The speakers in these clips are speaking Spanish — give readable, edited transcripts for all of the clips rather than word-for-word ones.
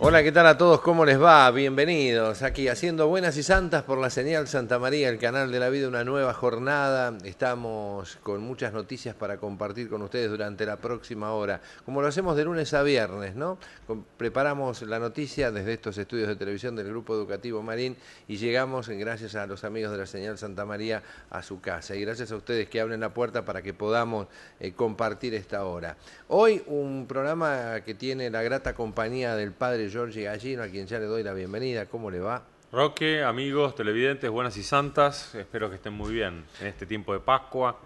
Hola, ¿qué tal a todos? ¿Cómo les va? Bienvenidos aquí haciendo Buenas y Santas por la señal Santa María, el canal de la vida, una nueva jornada. Estamos con muchas noticias para compartir con ustedes durante la próxima hora, como lo hacemos de lunes a viernes, ¿no? Preparamos la noticia desde estos estudios de televisión del Grupo Educativo Marín y llegamos, gracias a los amigos de la señal Santa María, a su casa. Y gracias a ustedes que abren la puerta para que podamos compartir esta hora. Hoy un programa que tiene la grata compañía del padre Giorgi Gallino, a quien ya le doy la bienvenida. ¿Cómo le va? Roque, amigos, televidentes, buenas y santas, espero que estén muy bien en este tiempo de Pascua.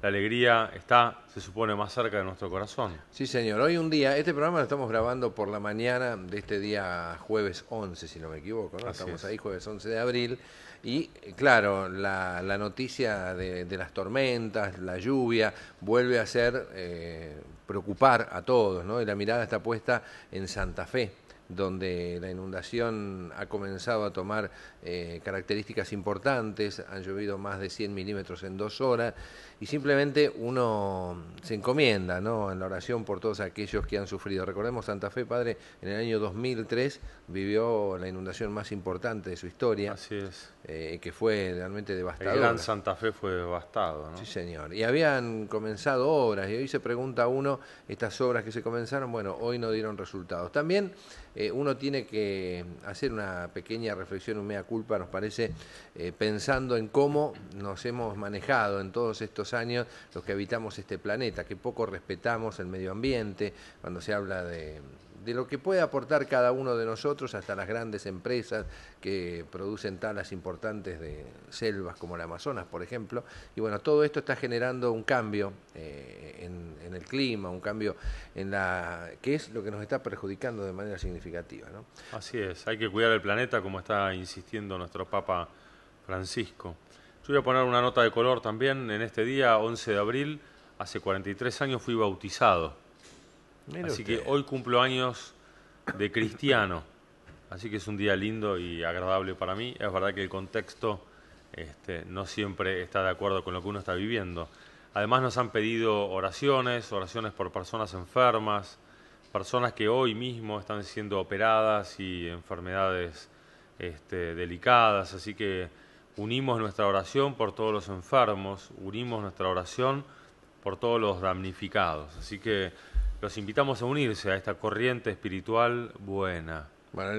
La alegría está, se supone, más cerca de nuestro corazón. Sí, señor. Hoy un día, este programa lo estamos grabando por la mañana de este día jueves 11, si no me equivoco, ¿no? Así Estamos es. ahí jueves 11 de abril y, claro, la noticia de las tormentas, la lluvia, vuelve a hacer preocupar a todos, ¿no? Y la mirada está puesta en Santa Fe, donde la inundación ha comenzado a tomar características importantes, han llovido más de 100 milímetros en 2 horas, y simplemente uno se encomienda, ¿no?, en la oración por todos aquellos que han sufrido. Recordemos, Santa Fe, padre, en el año 2003 vivió la inundación más importante de su historia, Así es. que fue realmente El devastadora. gran Santa Fe fue devastado, ¿no? Sí, señor. Y habían comenzado obras, y hoy se pregunta uno, estas obras que se comenzaron, bueno, hoy no dieron resultados. También uno tiene que hacer una pequeña reflexión, un mea culpa, nos parece, pensando en cómo nos hemos manejado en todos estos años los que habitamos este planeta, que poco respetamos el medio ambiente, cuando se habla de lo que puede aportar cada uno de nosotros, hasta las grandes empresas que producen talas importantes de selvas como el Amazonas, por ejemplo. Y bueno, todo esto está generando un cambio en el clima, un cambio en que es lo que nos está perjudicando de manera significativa, ¿no? Así es, hay que cuidar el planeta como está insistiendo nuestro Papa Francisco. Yo voy a poner una nota de color también. En este día, 11 de abril, hace 43 años fui bautizado. Mire Así que usted. hoy cumplo años de cristiano. Así que es un día lindo y agradable para mí. Es verdad que el contexto no siempre está de acuerdo con lo que uno está viviendo. Además nos han pedido oraciones por personas enfermas, personas que hoy mismo están siendo operadas y enfermedades delicadas. Así que unimos nuestra oración por todos los enfermos, unimos nuestra oración por todos los damnificados. Así que los invitamos a unirse a esta corriente espiritual buena. Bueno,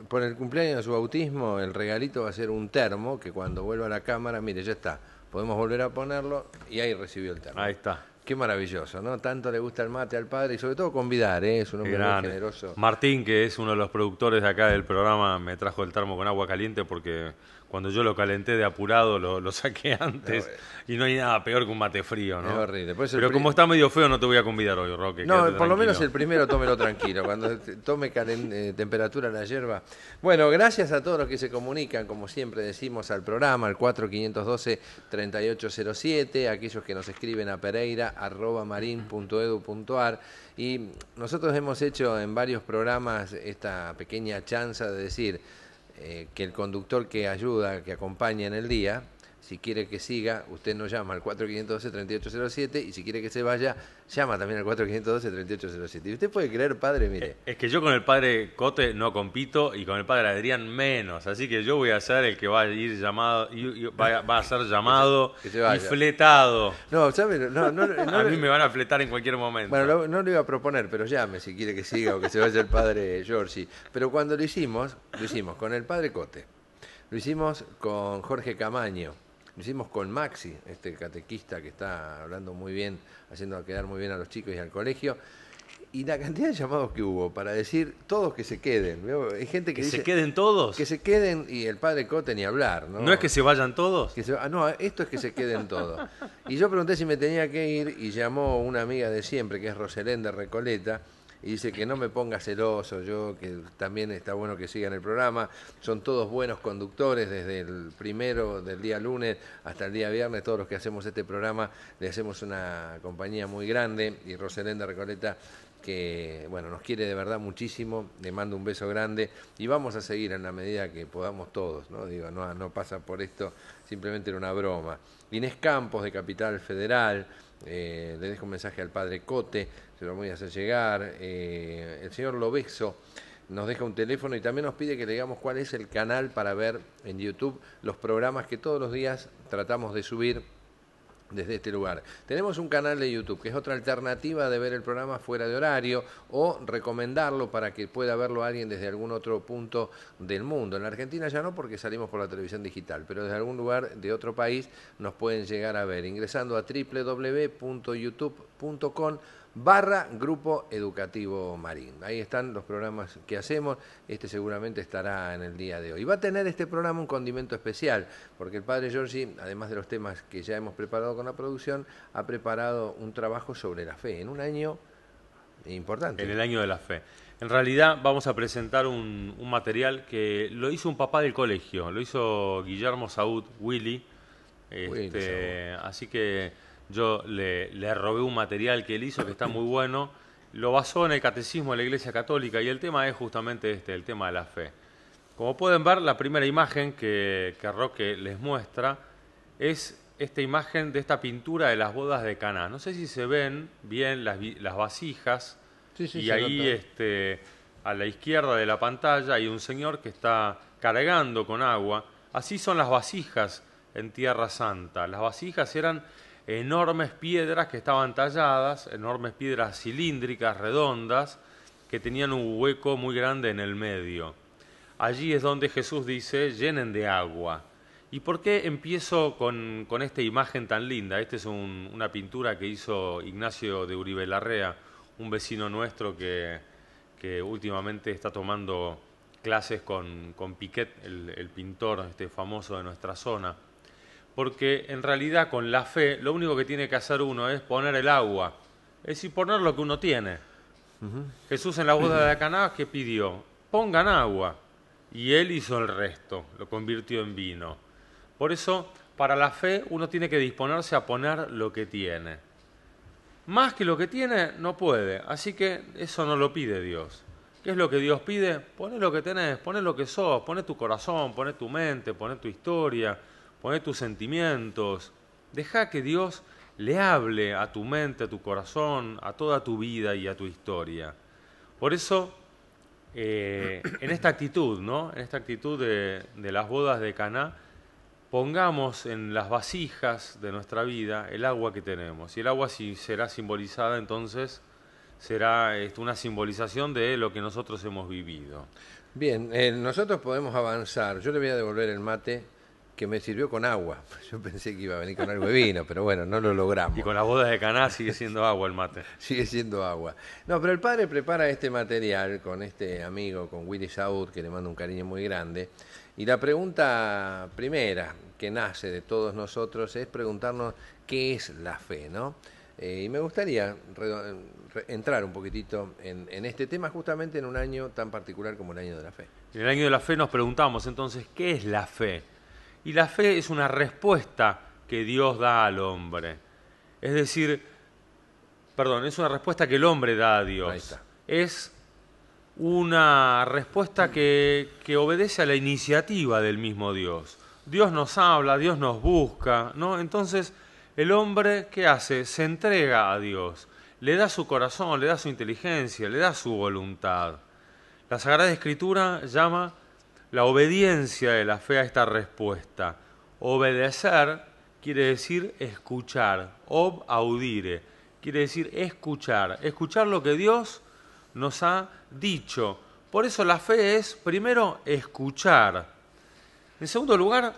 por el cumpleaños de su bautismo, el regalito va a ser un termo que cuando vuelva a la cámara, mire, ya está, podemos volver a ponerlo y ahí recibió el termo. Ahí está. Qué maravilloso, ¿no? Tanto le gusta el mate al padre y sobre todo convidar, ¿eh? Es un Qué hombre muy grande. generoso. Martín, que es uno de los productores de acá del programa, me trajo el termo con agua caliente porque cuando yo lo calenté de apurado lo saqué antes y no hay nada peor que un mate frío, Es ¿no? horrible. Pero como está medio feo no te voy a convidar hoy, Roque. No, Quédate por lo menos el tranquilo. primero tómelo tranquilo, cuando tome temperatura la hierba. Bueno, gracias a todos los que se comunican, como siempre decimos, al programa, al 4512-3807, aquellos que nos escriben a pereira@marin.edu.ar. Y nosotros hemos hecho en varios programas esta pequeña chanza de decir que el conductor que ayuda, que acompaña en el día, si quiere que siga, usted nos llama al 4512-3807 y si quiere que se vaya, llama también al 4512-3807. Y usted puede creer, padre, mire. Es que yo con el padre Cote no compito y con el padre Adrián menos, así que yo voy a ser el que va a ir llamado y va a ser llamado que se y vaya. fletado. No, ¿sabe? No, A mí me van a fletar en cualquier momento. Bueno, no lo iba a proponer, pero llame si quiere que siga o que se vaya el padre Giorgi. Pero cuando lo hicimos con el padre Cote, lo hicimos con Jorge Camaño, lo hicimos con Maxi, este catequista que está hablando muy bien, haciendo quedar muy bien a los chicos y al colegio. Y la cantidad de llamados que hubo para decir todos que se queden. ¿Veo? Hay gente que ¿Que dice se queden todos? que se queden y el padre Cote ni hablar, ¿no? ¿No es que se vayan todos? No, esto es que se queden todos. Y yo pregunté si me tenía que ir y llamó una amiga de siempre, que es Roselén de Recoleta, y dice que no me ponga celoso, yo que también está bueno que sigan el programa, son todos buenos conductores, desde el primero del día lunes hasta el día viernes, todos los que hacemos este programa le hacemos una compañía muy grande, y Roselén de Recoleta, que bueno, nos quiere de verdad muchísimo, le mando un beso grande y vamos a seguir en la medida que podamos todos, ¿no? Digo, no pasa por esto, simplemente era una broma. Inés Campos de Capital Federal, le dejo un mensaje al padre Cote, se lo voy a hacer llegar, el señor Lobeso nos deja un teléfono y también nos pide que le digamos cuál es el canal para ver en YouTube los programas que todos los días tratamos de subir desde este lugar. Tenemos un canal de YouTube que es otra alternativa de ver el programa fuera de horario o recomendarlo para que pueda verlo alguien desde algún otro punto del mundo. En la Argentina ya no, porque salimos por la televisión digital, pero desde algún lugar de otro país nos pueden llegar a ver ingresando a www.youtube.com/Grupo Educativo Marín. Ahí están los programas que hacemos. Este seguramente estará en el día de hoy. Va a tener este programa un condimento especial, porque el padre Giorgi, además de los temas que ya hemos preparado con la producción, ha preparado un trabajo sobre la fe en un año importante. En el año de la fe. En realidad vamos a presentar un material que lo hizo un papá del colegio, lo hizo Guillermo Saúd, Willy. Así que yo le robé un material que él hizo que está muy bueno, lo basó en el catecismo de la Iglesia Católica y el tema es justamente el tema de la fe. Como pueden ver, la primera imagen que Roque les muestra es esta imagen de esta pintura de las bodas de Caná. No sé si se ven bien las vasijas, Sí, y ahí a la izquierda de la pantalla hay un señor que está cargando con agua. Así son las vasijas en Tierra Santa. Las vasijas eran enormes piedras que estaban talladas, enormes piedras cilíndricas, redondas, que tenían un hueco muy grande en el medio. Allí es donde Jesús dice, llenen de agua. ¿Y por qué empiezo con esta imagen tan linda? Esta es una pintura que hizo Ignacio de Uribe Larrea, un vecino nuestro que últimamente está tomando clases con Piquet, el pintor famoso de nuestra zona. Porque en realidad con la fe lo único que tiene que hacer uno es poner el agua, es decir, poner lo que uno tiene. Jesús en la boda de Caná, ¿qué pidió? Pongan agua. Y él hizo el resto, lo convirtió en vino. Por eso, para la fe uno tiene que disponerse a poner lo que tiene. Más que lo que tiene, no puede. Así que eso no lo pide Dios. ¿Qué es lo que Dios pide? Poné lo que tenés, poné lo que sos, poné tu corazón, poné tu mente, poné tu historia, poné tus sentimientos. Deja que Dios le hable a tu mente, a tu corazón, a toda tu vida y a tu historia. Por eso, en esta actitud, ¿no? En esta actitud de las bodas de Caná, pongamos en las vasijas de nuestra vida el agua que tenemos. Y el agua si será simbolizada, entonces será una simbolización de lo que nosotros hemos vivido. Bien, nosotros podemos avanzar. Yo le voy a devolver el mate que me sirvió con agua. Yo pensé que iba a venir con algo de vino, pero bueno, no lo logramos. Y con la boda de Caná sigue siendo agua el mate. Sigue siendo agua. No, pero el padre prepara este material con este amigo, con Willy Saúd, que le mando un cariño muy grande. Y la pregunta primera que nace de todos nosotros es preguntarnos qué es la fe, ¿no? Y me gustaría entrar un poquitito en este tema justamente en un año tan particular como el año de la fe. En el año de la fe nos preguntamos entonces, ¿qué es la fe? Y la fe es una respuesta que Dios da al hombre. Es decir, es una respuesta que el hombre da a Dios. Ahí está. Es una respuesta que obedece a la iniciativa del mismo Dios. Dios nos habla, Dios nos busca, ¿no? Entonces, el hombre, ¿qué hace? Se entrega a Dios, le da su corazón, le da su inteligencia, le da su voluntad. La Sagrada Escritura llama la obediencia de la fe a esta respuesta. Obedecer quiere decir escuchar, ob audire, quiere decir escuchar lo que Dios nos ha dicho. Por eso la fe es, primero, escuchar. En segundo lugar,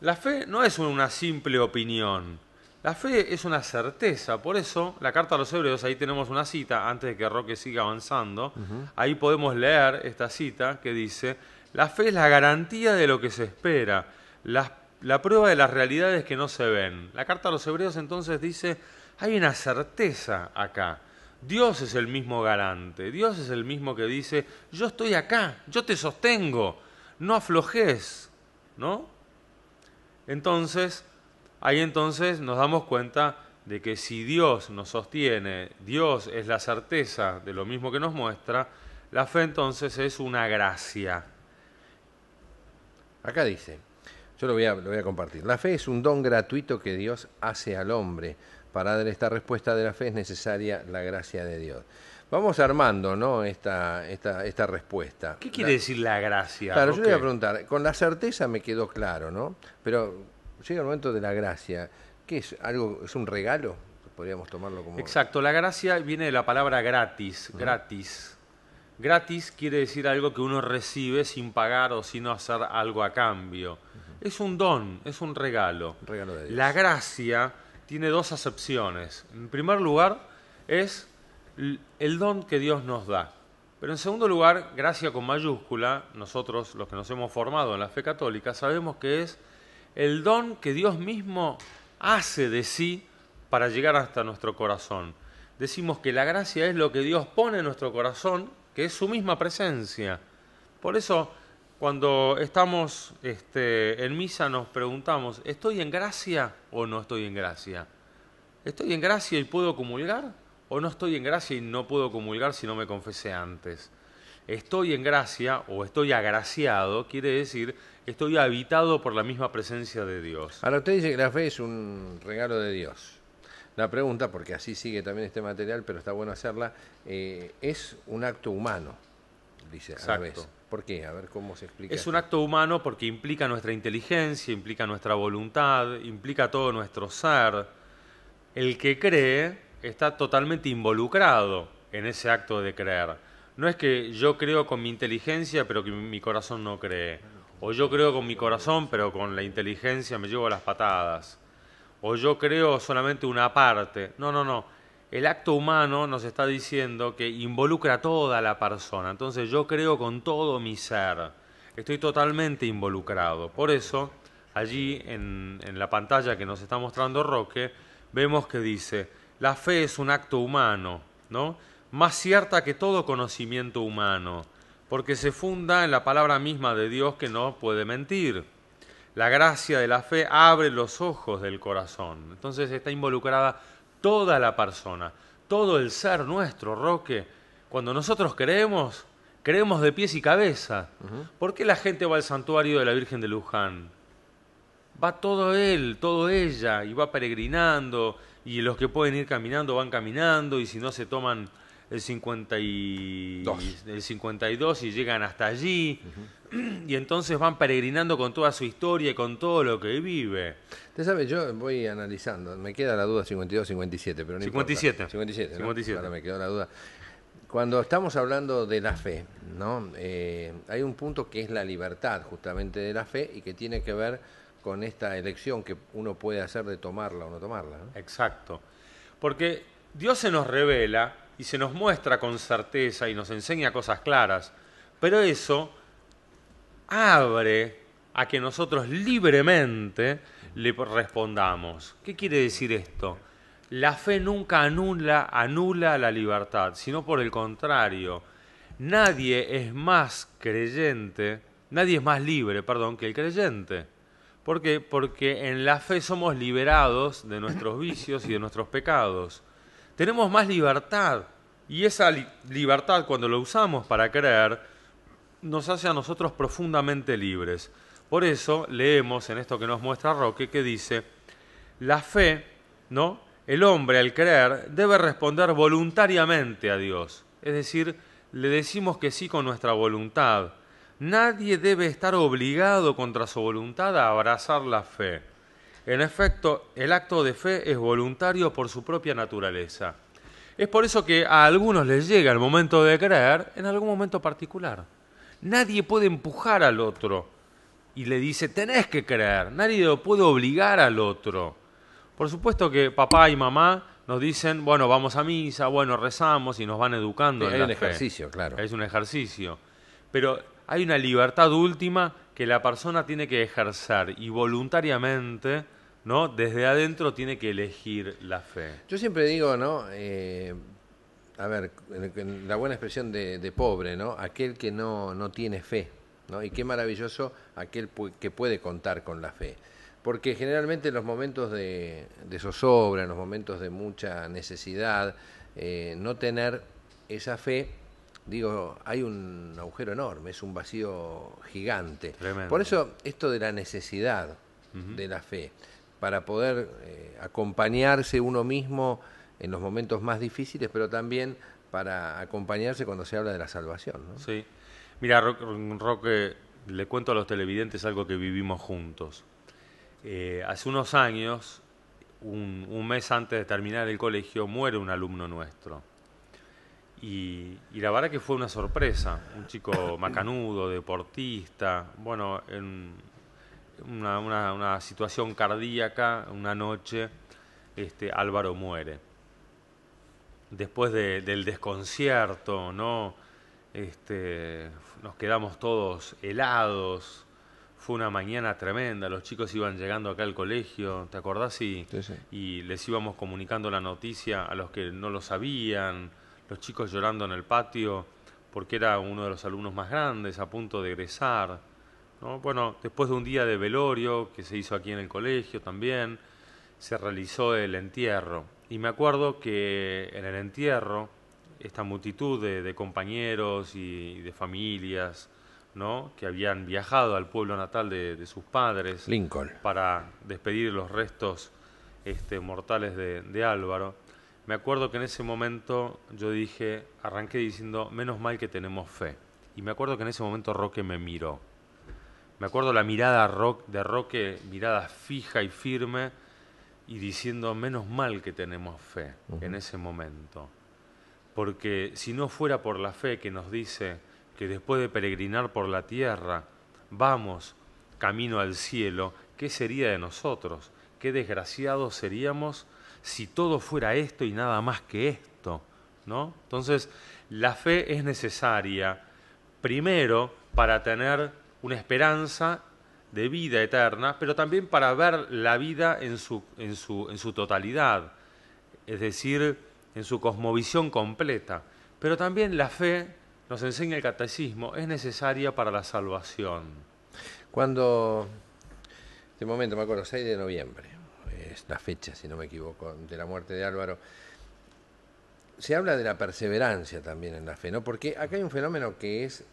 la fe no es una simple opinión. La fe es una certeza. Por eso, la carta a los Hebreos, ahí tenemos una cita, antes de que Roque siga avanzando, ahí podemos leer esta cita que dice, la fe es la garantía de lo que se espera, la prueba de las realidades que no se ven. La carta a los Hebreos entonces dice, hay una certeza acá. Dios es el mismo garante, Dios es el mismo que dice, yo estoy acá, yo te sostengo, no aflojes, ¿no? Entonces, ahí entonces nos damos cuenta de que si Dios nos sostiene, Dios es la certeza de lo mismo que nos muestra, la fe entonces es una gracia. Acá dice, yo lo voy a compartir, la fe es un don gratuito que Dios hace al hombre. Para dar esta respuesta de la fe es necesaria la gracia de Dios. Vamos armando, ¿no? esta respuesta. ¿Qué quiere decir la gracia? Claro, yo le voy a Roque? preguntar, con la certeza me quedó claro, ¿no? Pero llega el momento de la gracia. ¿Qué es? ¿Algo, es un regalo? Podríamos tomarlo como... Exacto, la gracia viene de la palabra gratis, gratis. Gratis quiere decir algo que uno recibe sin pagar o sin hacer algo a cambio. Es un don, es un regalo. Un regalo de Dios. La gracia tiene dos acepciones. En primer lugar, es el don que Dios nos da. Pero en segundo lugar, gracia con mayúscula, nosotros los que nos hemos formado en la fe católica sabemos que es el don que Dios mismo hace de sí para llegar hasta nuestro corazón. Decimos que la gracia es lo que Dios pone en nuestro corazón, que es su misma presencia. Por eso, cuando estamos en misa nos preguntamos, ¿estoy en gracia o no estoy en gracia? ¿Estoy en gracia y puedo comulgar? ¿O no estoy en gracia y no puedo comulgar si no me confesé antes? Estoy en gracia o estoy agraciado, quiere decir estoy habitado por la misma presencia de Dios. Ahora usted dice que la fe es un regalo de Dios. La pregunta, porque así sigue también este material, pero está bueno hacerla, es un acto humano, dice a la vez. Exacto. ¿Por qué? A ver cómo se explica. Es un acto humano porque implica nuestra inteligencia, implica nuestra voluntad, implica todo nuestro ser. El que cree está totalmente involucrado en ese acto de creer. No es que yo creo con mi inteligencia pero que mi corazón no cree. O yo creo con mi corazón pero con la inteligencia me llevo a las patadas. O yo creo solamente una parte. No, no, no. El acto humano nos está diciendo que involucra a toda la persona. Entonces yo creo con todo mi ser. Estoy totalmente involucrado. Por eso, allí en la pantalla que nos está mostrando Roque, vemos que dice, la fe es un acto humano, ¿no? Más cierta que todo conocimiento humano, porque se funda en la palabra misma de Dios que no puede mentir. La gracia de la fe abre los ojos del corazón. Entonces está involucrada toda la persona, todo el ser nuestro, Roque. Cuando nosotros creemos, creemos de pies y cabeza. ¿Por qué la gente va al santuario de la Virgen de Luján? Va todo él, todo ella, y va peregrinando, y los que pueden ir caminando van caminando, y si no se toman el 52 y llegan hasta allí, y entonces van peregrinando con toda su historia y con todo lo que vive. Usted sabe, yo voy analizando, me queda la duda 52, 57, pero no 57. importa. 57, ¿no? 57. Ahora me quedó la duda. Cuando estamos hablando de la fe, ¿no? Hay un punto que es la libertad justamente de la fe y que tiene que ver con esta elección que uno puede hacer de tomarla o no tomarla, ¿no? Exacto. Porque Dios se nos revela y se nos muestra con certeza y nos enseña cosas claras, pero eso abre a que nosotros libremente le respondamos. ¿Qué quiere decir esto? La fe nunca anula la libertad, sino por el contrario. Nadie es más libre, que el creyente. ¿Por qué? Porque en la fe somos liberados de nuestros vicios y de nuestros pecados. Tenemos más libertad y esa libertad cuando lo usamos para creer nos hace a nosotros profundamente libres. Por eso leemos en esto que nos muestra Roque que dice, la fe, ¿no? El hombre al creer debe responder voluntariamente a Dios. Es decir, le decimos que sí con nuestra voluntad. Nadie debe estar obligado contra su voluntad a abrazar la fe. En efecto, el acto de fe es voluntario por su propia naturaleza. Es por eso que a algunos les llega el momento de creer en algún momento particular. Nadie puede empujar al otro y le dice, tenés que creer. Nadie lo puede obligar al otro. Por supuesto que papá y mamá nos dicen, bueno, vamos a misa, bueno, rezamos y nos van educando en la fe. Hay un ejercicio, claro. Es un ejercicio. Pero hay una libertad última que la persona tiene que ejercer y voluntariamente, ¿no? Desde adentro tiene que elegir la fe. Yo siempre digo, ¿no? A ver, la buena expresión de pobre, ¿no? Aquel que no tiene fe, ¿no? Y qué maravilloso aquel que puede contar con la fe. Porque generalmente en los momentos de zozobra, en los momentos de mucha necesidad, no tener esa fe, digo, hay un agujero enorme, es un vacío gigante. Tremendo. Por eso esto de la necesidad de la fe, para poder acompañarse uno mismo en los momentos más difíciles, pero también para acompañarse cuando se habla de la salvación, ¿no? Sí. Mira, Roque, le cuento a los televidentes algo que vivimos juntos. Hace unos años, un mes antes de terminar el colegio, muere un alumno nuestro. Y la verdad que fue una sorpresa. Un chico macanudo, deportista, bueno, en una situación cardíaca, una noche, Álvaro muere. Después del desconcierto, ¿no? Nos quedamos todos helados. Fue una mañana tremenda, los chicos iban llegando acá al colegio, ¿te acordás? Y les íbamos comunicando la noticia a los que no lo sabían, los chicos llorando en el patio, porque era uno de los alumnos más grandes, a punto de egresar, ¿no? Bueno, después de un día de velorio, que se hizo aquí en el colegio también, se realizó el entierro. Y me acuerdo que en el entierro, esta multitud de compañeros y de familias, ¿no?, que habían viajado al pueblo natal de sus padres, Lincoln, para despedir los restos mortales de Álvaro. Me acuerdo que en ese momento yo arranqué diciendo, menos mal que tenemos fe. Y me acuerdo que en ese momento Roque me miró. Me acuerdo la mirada de Roque, mirada fija y firme, y diciendo, menos mal que tenemos fe en ese momento. Porque si no fuera por la fe que nos dice que después de peregrinar por la tierra, vamos camino al cielo, ¿qué sería de nosotros? Qué desgraciados seríamos si todo fuera esto y nada más que esto, ¿no? Entonces, la fe es necesaria, primero, para tener una esperanza de vida eterna, pero también para ver la vida en su totalidad, es decir, en su cosmovisión completa. Pero también la fe, nos enseña el catecismo, es necesaria para la salvación. Cuando, este momento me acuerdo, 6 de noviembre, es la fecha, si no me equivoco, de la muerte de Álvaro, se habla de la perseverancia también en la fe, ¿no? Porque acá hay un fenómeno que es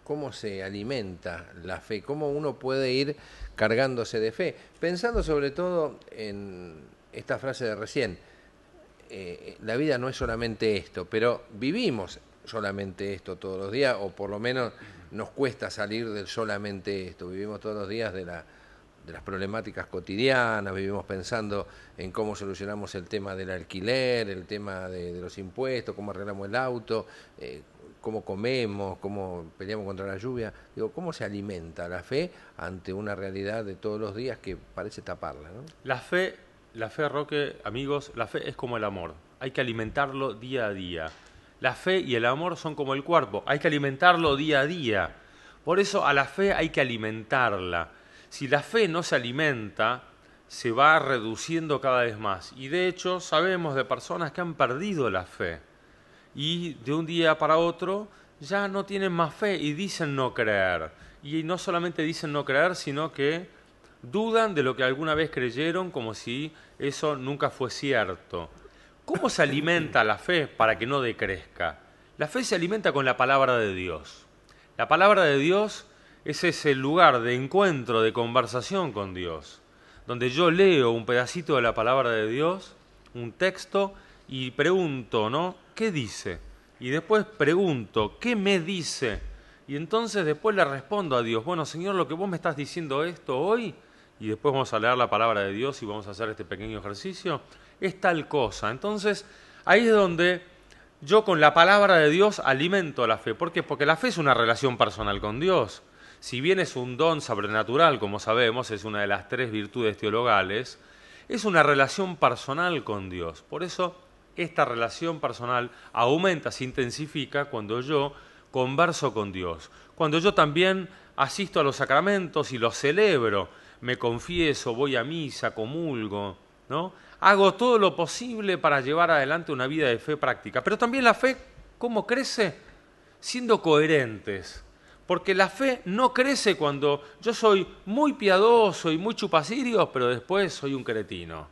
cómo se alimenta la fe, cómo uno puede ir cargándose de fe, pensando sobre todo en esta frase de recién, la vida no es solamente esto, pero vivimos solamente esto todos los días, o por lo menos nos cuesta salir del solamente esto, vivimos todos los días de las problemáticas cotidianas, vivimos pensando en cómo solucionamos el tema del alquiler, el tema de los impuestos, cómo arreglamos el auto, cómo comemos, cómo peleamos contra la lluvia. Digo, ¿cómo se alimenta la fe ante una realidad de todos los días que parece taparla, ¿no? La fe, Roque, amigos, la fe es como el amor, hay que alimentarlo día a día. La fe y el amor son como el cuerpo, hay que alimentarlo día a día. Por eso a la fe hay que alimentarla. Si la fe no se alimenta, se va reduciendo cada vez más. Y de hecho sabemos de personas que han perdido la fe. Y de un día para otro ya no tienen más fe y dicen no creer. Y no solamente dicen no creer, sino que dudan de lo que alguna vez creyeron, como si eso nunca fue cierto. ¿Cómo se alimenta la fe para que no decrezca? La fe se alimenta con la palabra de Dios. La palabra de Dios es ese lugar de encuentro, de conversación con Dios, donde yo leo un pedacito de la palabra de Dios, un texto, y pregunto, ¿no?, ¿qué dice? Y después pregunto, ¿qué me dice? Y entonces después le respondo a Dios, bueno, Señor, lo que vos me estás diciendo esto hoy, y después vamos a leer la palabra de Dios y vamos a hacer este pequeño ejercicio, es tal cosa. Entonces, ahí es donde yo con la palabra de Dios alimento la fe. ¿Por qué? Porque la fe es una relación personal con Dios. Si bien es un don sobrenatural, como sabemos, es una de las 3 virtudes teologales, es una relación personal con Dios. Por eso, esta relación personal aumenta, se intensifica cuando yo converso con Dios. Cuando yo también asisto a los sacramentos y los celebro, me confieso, voy a misa, comulgo, ¿no? Hago todo lo posible para llevar adelante una vida de fe práctica. Pero también la fe, ¿cómo crece? Siendo coherentes. Porque la fe no crece cuando yo soy muy piadoso y muy chupacirios, pero después soy un cretino.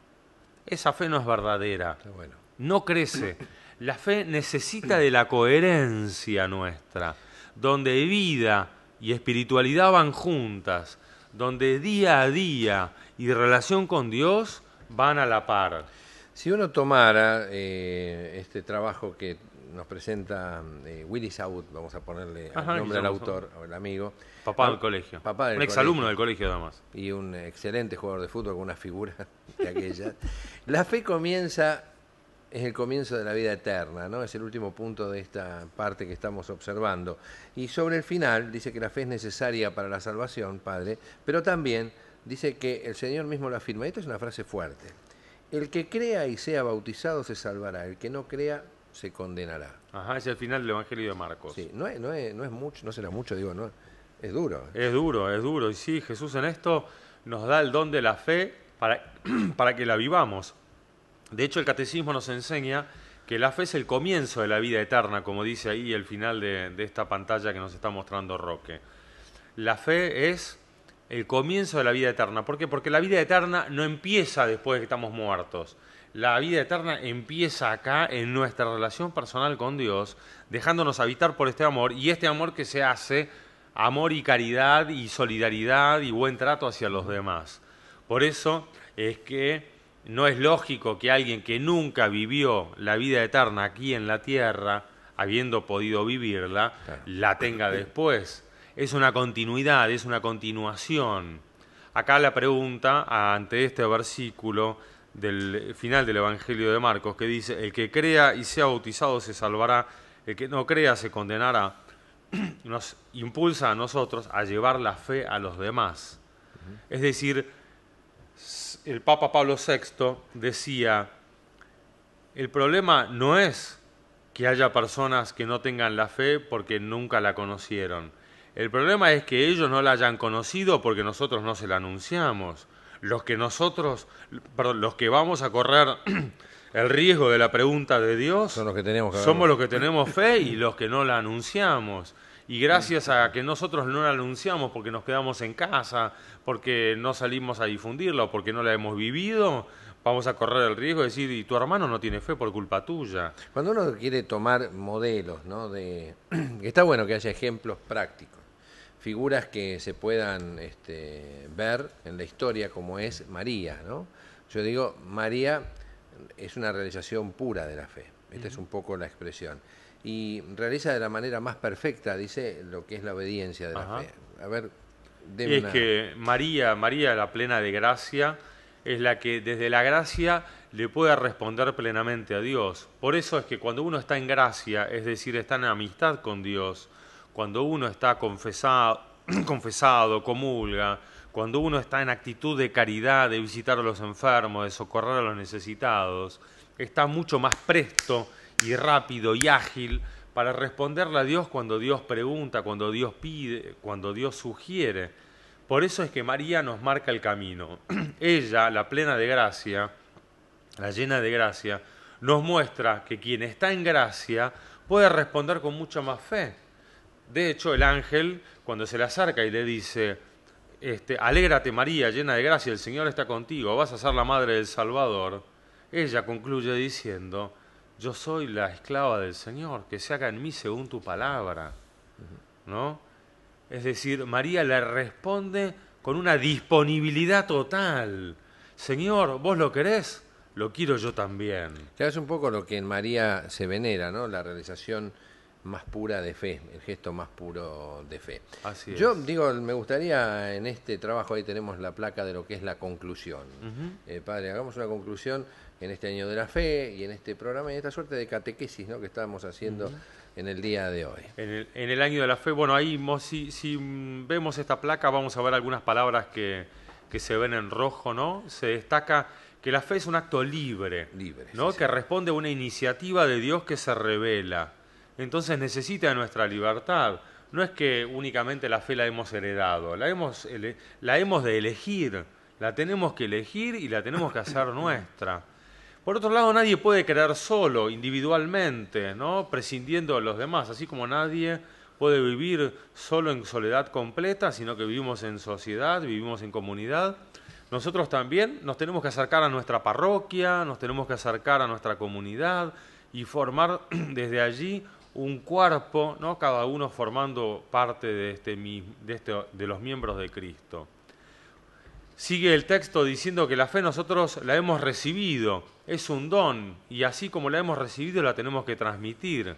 Esa fe no es verdadera. Bueno. No crece. La fe necesita de la coherencia nuestra, donde vida y espiritualidad van juntas, donde día a día y relación con Dios van a la par. Si uno tomara este trabajo que nos presenta Willy Saud, vamos a ponerle el Ajá, nombre al Guillermo autor, el amigo. Papá del colegio. Papá del Un exalumno colegio. del colegio, además. Y un excelente jugador de fútbol con una figura de aquella. La fe comienza, es el comienzo de la vida eterna, ¿no? Es el último punto de esta parte que estamos observando. Y sobre el final dice que la fe es necesaria para la salvación, Padre, pero también dice que el Señor mismo lo afirma. Esta es una frase fuerte. El que crea y sea bautizado se salvará, el que no crea se condenará. Ajá, es el final del Evangelio de Marcos. Sí, no es mucho, no será mucho, digo, no, es duro. Es duro. Y sí, Jesús en esto nos da el don de la fe para que la vivamos. De hecho, el Catecismo nos enseña que la fe es el comienzo de la vida eterna, como dice ahí el final de esta pantalla que nos está mostrando Roque. La fe es el comienzo de la vida eterna. ¿Por qué? Porque la vida eterna no empieza después de que estamos muertos. La vida eterna empieza acá en nuestra relación personal con Dios, dejándonos habitar por este amor, y este amor que se hace amor y caridad y solidaridad y buen trato hacia los demás. Por eso es que no es lógico que alguien que nunca vivió la vida eterna aquí en la tierra, habiendo podido vivirla, la tenga después. Es una continuidad, es una continuación. Acá la pregunta, ante este versículo del final del Evangelio de Marcos, que dice, el que crea y sea bautizado se salvará, el que no crea se condenará, nos impulsa a nosotros a llevar la fe a los demás. Es decir, el Papa Pablo VI decía, el problema no es que haya personas que no tengan la fe porque nunca la conocieron. El problema es que ellos no la hayan conocido porque nosotros no se la anunciamos. Los que vamos a correr el riesgo de la pregunta de Dios Son los que tenemos que somos los que tenemos fe y los que no la anunciamos. Y gracias a que nosotros no la anunciamos porque nos quedamos en casa, porque no salimos a difundirla o porque no la hemos vivido, vamos a correr el riesgo de decir, y tu hermano no tiene fe por culpa tuya. Cuando uno quiere tomar modelos, ¿no? Que está bueno que haya ejemplos prácticos, figuras que se puedan ver en la historia como es María, ¿no? Yo digo, María es una realización pura de la fe. Esta es un poco la expresión. Y realiza de la manera más perfecta, dice, lo que es la obediencia de la fe. A ver, que María, la plena de gracia, es la que desde la gracia le puede responder plenamente a Dios. Por eso es que cuando uno está en gracia, es decir, está en amistad con Dios, cuando uno está confesado, comulga, cuando uno está en actitud de caridad, de visitar a los enfermos, de socorrer a los necesitados, está mucho más presto y rápido y ágil para responderle a Dios cuando Dios pregunta, cuando Dios pide, cuando Dios sugiere. Por eso es que María nos marca el camino. Ella, la plena de gracia, la llena de gracia, nos muestra que quien está en gracia puede responder con mucha más fe. De hecho, el ángel, cuando se le acerca y le dice, alégrate María, llena de gracia, el Señor está contigo, vas a ser la madre del Salvador, ella concluye diciendo, yo soy la esclava del Señor, que se haga en mí según tu palabra, ¿no? Es decir, María le responde con una disponibilidad total. Señor, ¿vos lo querés? Lo quiero yo también. Que es un poco lo que en María se venera, ¿no? La realización más pura de fe, el gesto más puro de fe. Así Yo es. digo, me gustaría en este trabajo, ahí tenemos la placa de lo que es la conclusión. Padre, hagamos una conclusión en este año de la fe y en este programa, en esta suerte de catequesis, ¿no? Que estamos haciendo en el día de hoy. En el año de la fe, bueno, ahí si vemos esta placa vamos a ver algunas palabras que se ven en rojo, ¿no? Se destaca que la fe es un acto libre, ¿no? Sí, Que responde a una iniciativa de Dios que se revela. Entonces necesita de nuestra libertad. No es que únicamente la fe la hemos heredado, la hemos de elegir, la tenemos que elegir y la tenemos que hacer nuestra. Por otro lado, nadie puede creer solo, individualmente, ¿no? Prescindiendo de los demás, así como nadie puede vivir solo en soledad completa, sino que vivimos en sociedad, vivimos en comunidad. Nosotros también nos tenemos que acercar a nuestra parroquia, nos tenemos que acercar a nuestra comunidad y formar desde allí un cuerpo, ¿no? Cada uno formando parte de los miembros de Cristo. sigue el texto diciendo que la fe nosotros la hemos recibido, es un don, y así como la hemos recibido la tenemos que transmitir.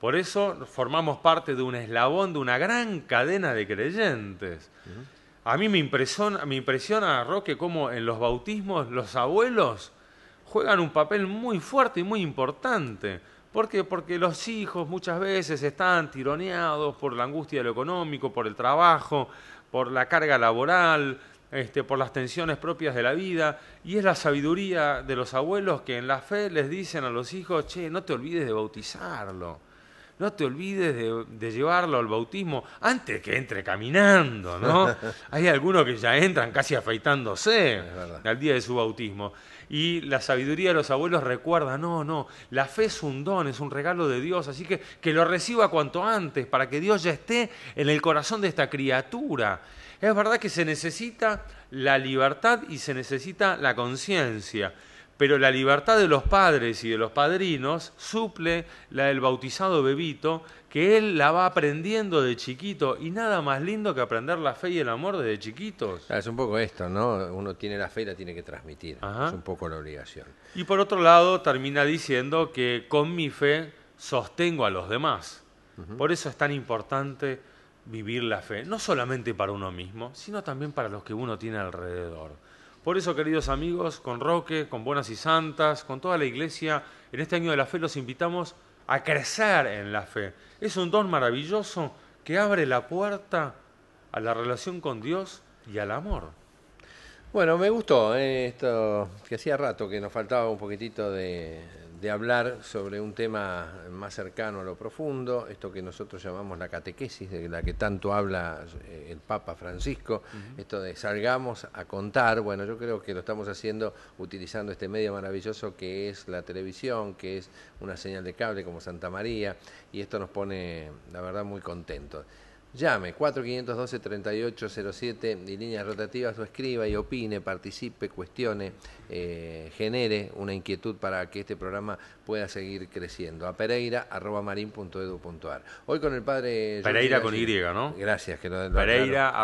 Por eso formamos parte de un eslabón, de una gran cadena de creyentes. A mí me impresiona, Roque, cómo en los bautismos los abuelos juegan un papel muy fuerte y muy importante. ¿Por qué? Porque los hijos muchas veces están tironeados por la angustia de lo económico, por el trabajo, por la carga laboral, por las tensiones propias de la vida, y es la sabiduría de los abuelos que en la fe les dicen a los hijos, che, no te olvides de bautizarlo, no te olvides de llevarlo al bautismo antes que entre caminando, ¿no? Hay algunos que ya entran casi afeitándose al día de su bautismo. Y la sabiduría de los abuelos recuerda, no, la fe es un don, es un regalo de Dios, así que lo reciba cuanto antes, para que Dios ya esté en el corazón de esta criatura. Es verdad que se necesita la libertad y se necesita la conciencia, pero la libertad de los padres y de los padrinos suple la del bautizado bebito, que él la va aprendiendo de chiquito, y nada más lindo que aprender la fe y el amor desde chiquitos. Es un poco esto, ¿no? Uno tiene la fe y la tiene que transmitir. Ajá. Es un poco la obligación. Y por otro lado termina diciendo que con mi fe sostengo a los demás. Por eso es tan importante vivir la fe, no solamente para uno mismo, sino también para los que uno tiene alrededor. Por eso, queridos amigos, con Roque, con Buenas y Santas, con toda la Iglesia, en este año de la fe los invitamos a crecer en la fe. Es un don maravilloso que abre la puerta a la relación con Dios y al amor. Bueno, me gustó esto, que hacía rato que nos faltaba un poquitito de hablar sobre un tema más cercano a lo profundo, esto que nosotros llamamos la catequesis, de la que tanto habla el Papa Francisco, esto de salgamos a contar. Bueno, yo creo que lo estamos haciendo utilizando este medio maravilloso que es la televisión, que es una señal de cable como Santa María, y esto nos pone, la verdad, muy contentos. Llame 4512-3807 y líneas rotativas, o escriba y opine, participe, cuestione, genere una inquietud para que este programa pueda seguir creciendo. A pereira@marin.edu.ar. Hoy con el padre... Pereira con Y, ¿no? Gracias. Que Pereira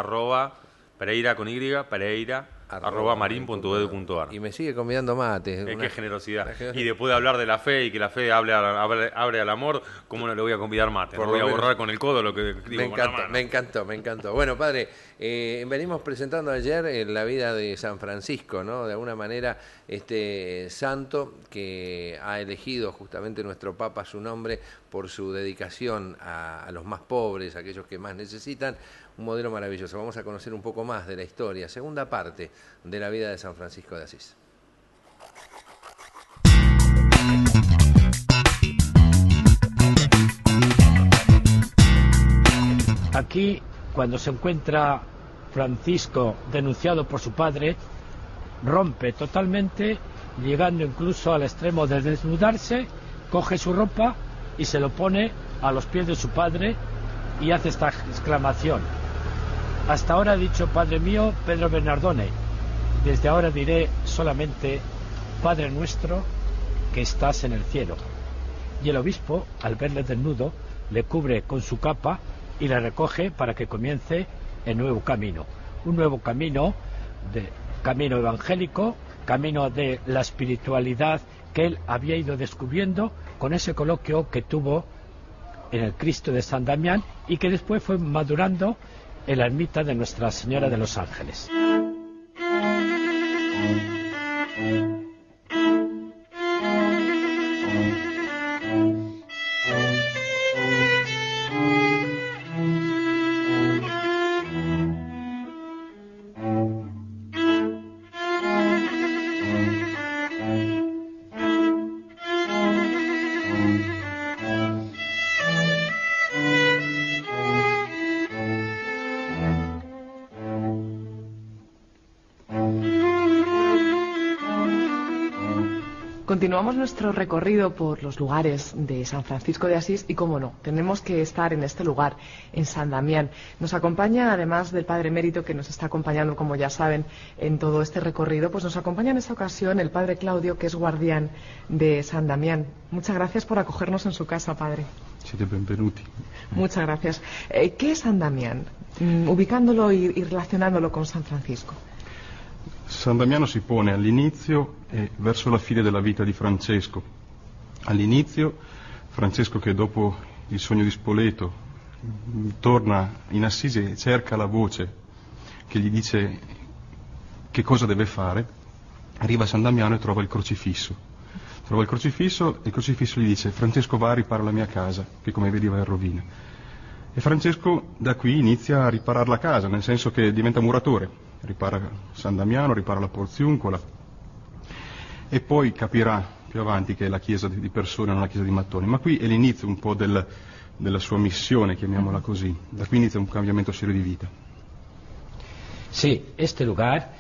con Y, Pereira@marin.edu.ar. Y me sigue convidando mates. Qué generosidad. Y después de hablar de la fe y que la fe abre al amor, ¿cómo no le voy a convidar mate? No voy a borrar con el codo lo que digo con la mano. Me encantó. Bueno, padre, venimos presentando ayer la vida de San Francisco, ¿no? De alguna manera, este santo que ha elegido justamente nuestro Papa su nombre por su dedicación a los más pobres, a aquellos que más necesitan. Un modelo maravilloso. Vamos a conocer un poco más de la historia, segunda parte de la vida de San Francisco de Asís. Aquí, cuando se encuentra Francisco denunciado por su padre, rompe totalmente, llegando incluso al extremo de desnudarse, coge su ropa y se lo pone a los pies de su padre y hace esta exclamación: hasta ahora he dicho Padre mío Pedro Bernardone, desde ahora diré solamente Padre nuestro que estás en el cielo. Y el obispo, al verle desnudo, le cubre con su capa y le recoge para que comience el nuevo camino, un nuevo camino camino evangélico, camino de la espiritualidad que él había ido descubriendo con ese coloquio que tuvo en el Cristo de San Damián y que después fue madurando en la ermita de Nuestra Señora de los Ángeles. Continuamos nuestro recorrido por los lugares de San Francisco de Asís y, cómo no, tenemos que estar en este lugar, en San Damián. Nos acompaña, además del Padre Emérito, que nos está acompañando, como ya saben, en todo este recorrido, pues nos acompaña en esta ocasión el Padre Claudio, que es guardián de San Damián. Muchas gracias por acogernos en su casa, Padre. Siete benvenuti. Muchas gracias. ¿Qué es San Damián? Ubicándolo y relacionándolo con San Francisco. San Damiano si pone all'inizio e verso la fine della vita di Francesco. All'inizio, Francesco che dopo il sogno di Spoleto torna in Assisi e cerca la voce che gli dice che cosa deve fare, arriva a San Damiano e trova il crocifisso. Trova il crocifisso e il crocifisso gli dice: Francesco, va a ripara la mia casa, che come vedi va in rovina. E Francesco da qui inizia a riparare la casa, nel senso che diventa muratore. Ripara San Damiano, ripara la Porziuncola e poi capirà più avanti che è la chiesa di persone, non la chiesa di mattoni, ma qui è l'inizio un po' della sua missione, chiamiamola così. Da qui inizia un cambiamento serio di vita. Sí, este lugar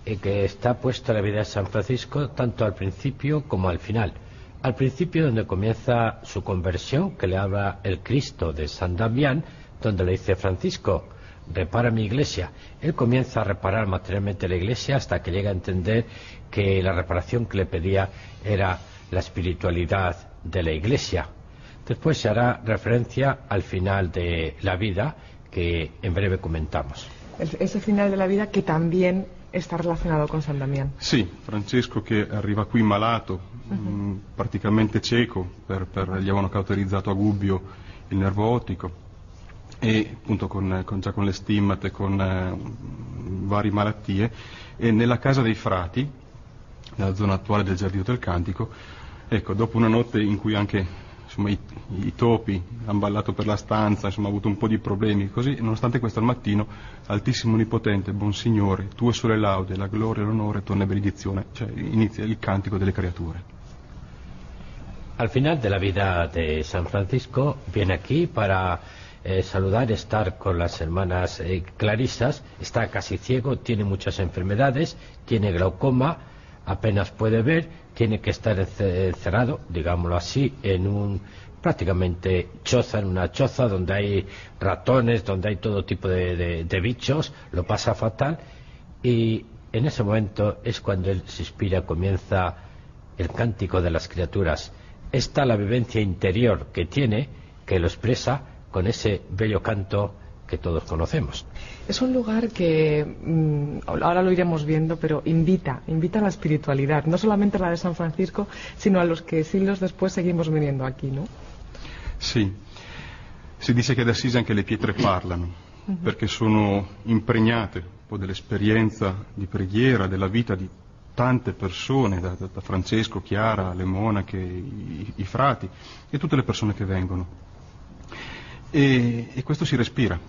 que está puesto en la vida de San Francisco tanto al principio como al final. Al principio, donde comienza su conversión, que le habla el Cristo de San Damián, donde le dice: Francisco, repara mi iglesia. Él comienza a reparar materialmente la iglesia hasta que llega a entender que la reparación que le pedía era la espiritualidad de la iglesia. Después se hará referencia al final de la vida, que en breve comentamos. Ese final de la vida que también está relacionado con San Damián. Sì, Francesco che arriva qui malato, praticamente cieco, gli avevano cauterizzato a Gubbio il nervo ottico, e appunto già con le stimmate, con varie malattie, e nella casa dei frati, nella zona attuale del Giardino del Cantico, ecco, dopo una notte in cui anche insomma, i topi hanno ballato per la stanza, insomma ha avuto un po' di problemi, così, nonostante questo al mattino: Altissimo Onnipotente, buon Signore, tue sole laude, la gloria e l'onore, torna e benedizione, cioè inizia il cantico delle creature. Al final de la vida de San Francisco viene aquí para saludar, estar con las hermanas clarisas. Está casi ciego, tiene muchas enfermedades, tiene glaucoma, apenas puede ver, tiene que estar encerrado, digámoslo así, en un prácticamente choza, en una choza donde hay ratones, donde hay todo tipo de bichos, lo pasa fatal, y en ese momento es cuando él se inspira, comienza el cántico de las criaturas. Esta la vivencia interior que tiene, que lo expresa con ese bello canto que todos conocemos. Es un lugar que, ahora lo iremos viendo, pero invita a la espiritualidad, no solamente la de San Francisco, sino a los que siglos después seguimos viniendo aquí, ¿no? Sì, si dice che ad Assisi anche le pietre parlano, perché sono impregnate un po' dell'esperienza di preghiera, della vita di tante persone, da Francesco, Chiara, le monache, i frati e tutte le persone che vengono. E questo si respira